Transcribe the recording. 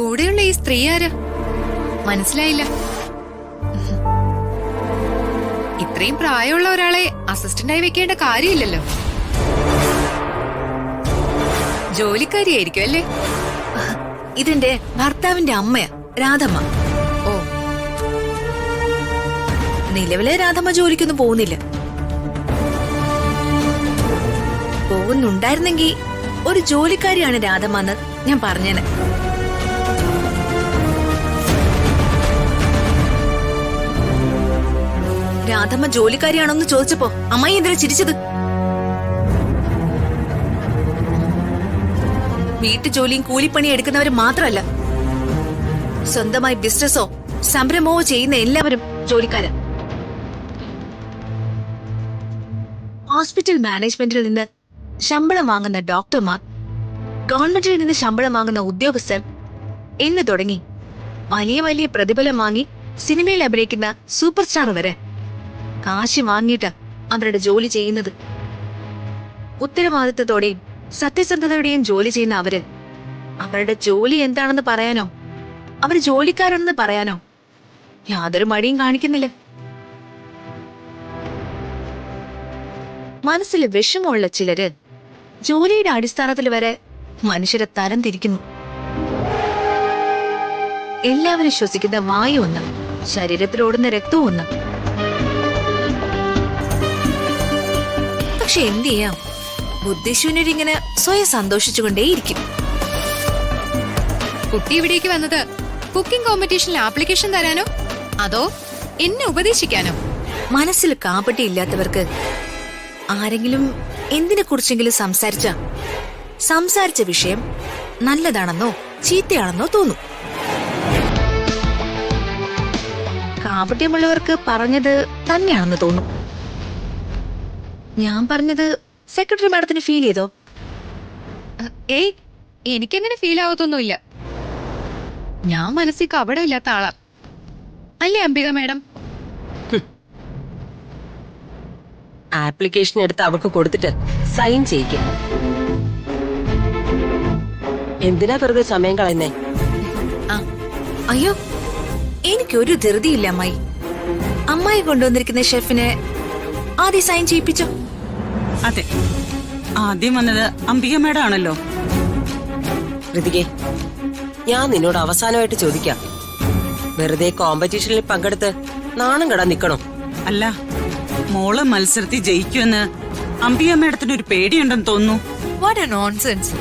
കൂടെയുള്ള ഈ സ്ത്രീ ആരാ? മനസ്സിലായില്ല. ഇത്രയും പ്രായമുള്ള ഒരാളെ അസിസ്റ്റന്റായി വെക്കേണ്ട കാര്യമില്ലല്ലോ. ജോലിക്കാരിയായിരിക്കും അല്ലേ? ഇതെന്റെ ഭർത്താവിന്റെ അമ്മയാ, രാധമ്മ. ഓ, നിലവിലെ രാധമ്മ ജോലിക്കൊന്നും പോകുന്നില്ല. പോകുന്നുണ്ടായിരുന്നെങ്കിൽ ഒരു ജോലിക്കാരിയാണ് രാധമ്മ എന്ന് ഞാൻ പറഞ്ഞേനെ. രാധമ്മ ജോലിക്കാരിയാണോന്ന് ചോദിച്ചപ്പോ അമ്മായി എന്തിനാ ചിരിച്ചത്? വീട്ടുജോലിയും കൂലിപ്പണി എടുക്കുന്നവര് മാത്രമല്ല, സ്വന്തമായി ബിസിനസ്സോ സംരംഭമോ ചെയ്യുന്ന എല്ലാവരും ജോലിക്കാരാ. ഹോസ്പിറ്റൽ മാനേജ്മെന്റിൽ നിന്ന് ശമ്പളം വാങ്ങുന്ന ഡോക്ടർമാർ, ഗവൺമെന്റിൽ നിന്ന് ശമ്പളം വാങ്ങുന്ന ഉദ്യോഗസ്ഥർ എന്ന് തുടങ്ങി വലിയ വലിയ പ്രതിഫലം വാങ്ങി സിനിമയിൽ അഭിനയിക്കുന്ന സൂപ്പർ സ്റ്റാർ വരെ കാശ് വാങ്ങിയിട്ട് അവരുടെ ജോലി ചെയ്യുന്നത്. ഉത്തരവാദിത്തത്തോടെയും സത്യസന്ധതയോടെയും ജോലി ചെയ്യുന്ന അവര് അവരുടെ ജോലി എന്താണെന്ന് പറയാനോ അവര് ജോലിക്കാരാണെന്ന് പറയാനോ യാതൊരു മടിയും കാണിക്കുന്നില്ല. മനസ്സിൽ വിഷമമുള്ള ചിലര് ജോലിയുടെ അടിസ്ഥാനത്തിൽ വരെ മനുഷ്യരെ തരം തിരിക്കുന്നു. എല്ലാവരും ശ്വസിക്കുന്ന വായു ഒന്ന്, ശരീരത്തിലോടുന്ന രക്തവും ഒന്ന്. പക്ഷെ എന്ത് ചെയ്യാം, ബുദ്ധിശൂന്യരിങ്ങനെ സ്വയം സന്തോഷിച്ചുകൊണ്ടേയിരിക്കും. കുട്ടി ഇവിടേക്ക് വന്നത് കുക്കിംഗ് കോമ്പറ്റീഷനിൽ ആപ്ലിക്കേഷൻ തരാനോ അതോ എന്നെ ഉപദേശിക്കാനോ? മനസ്സിൽ കാപട്യം ഇല്ലാത്തവർക്ക് ആരെങ്കിലും എന്തിനെ കുറിച്ചെങ്കിലും സംസാരിച്ച വിഷയം നല്ലതാണെന്നോ ചീത്തയാണെന്നോ തോന്നും. കാപട്യമുള്ളവർക്ക് പറഞ്ഞത് തന്നെയാണെന്ന് തോന്നും. ഞാൻ പറഞ്ഞത് സെക്രട്ടറി മാഡത്തിന് ഫീൽ ചെയ്തോ? ഏയ്, എനിക്കങ്ങനെ ഫീൽ ആവത്തൊന്നുമില്ല. ഞാൻ മനസ്സിൽ കപടമില്ലാത്ത ആളാ, അല്ലേ അംബിക മാഡം? ആപ്ലിക്കേഷൻ എടുത്ത് അവർക്ക് കൊടുത്തിട്ട് സൈൻ ചെയ്യിക്കും. എന്തിനാ വെറുതെ സമയം കളയുന്നേ? അയ്യോ, എനിക്കൊരു ധൃതിയില്ല അമ്മായി. അമ്മായി കൊണ്ടുവന്നിരിക്കുന്ന ഷെഫിനെ ആദ്യം സൈൻ ചെയ്യിപ്പിച്ചോ. അതെ, ആദ്യം വന്നത് അംബിക മേഡം ആണല്ലോ. ഋതികെ, ഞാൻ നിന്നോട് അവസാനമായിട്ട് ചോദിക്കാം, വെറുതെ കോമ്പറ്റീഷനിൽ പങ്കെടുത്ത് നാണം കെടാൻ നിക്കണോ? അല്ല, മോള് മത്സരത്തിൽ ജയിക്കുമെന്ന് അംബിക മേഡത്തിന് ഒരു പേടിയുണ്ടെന്ന് തോന്നുന്നു. What A nonsense.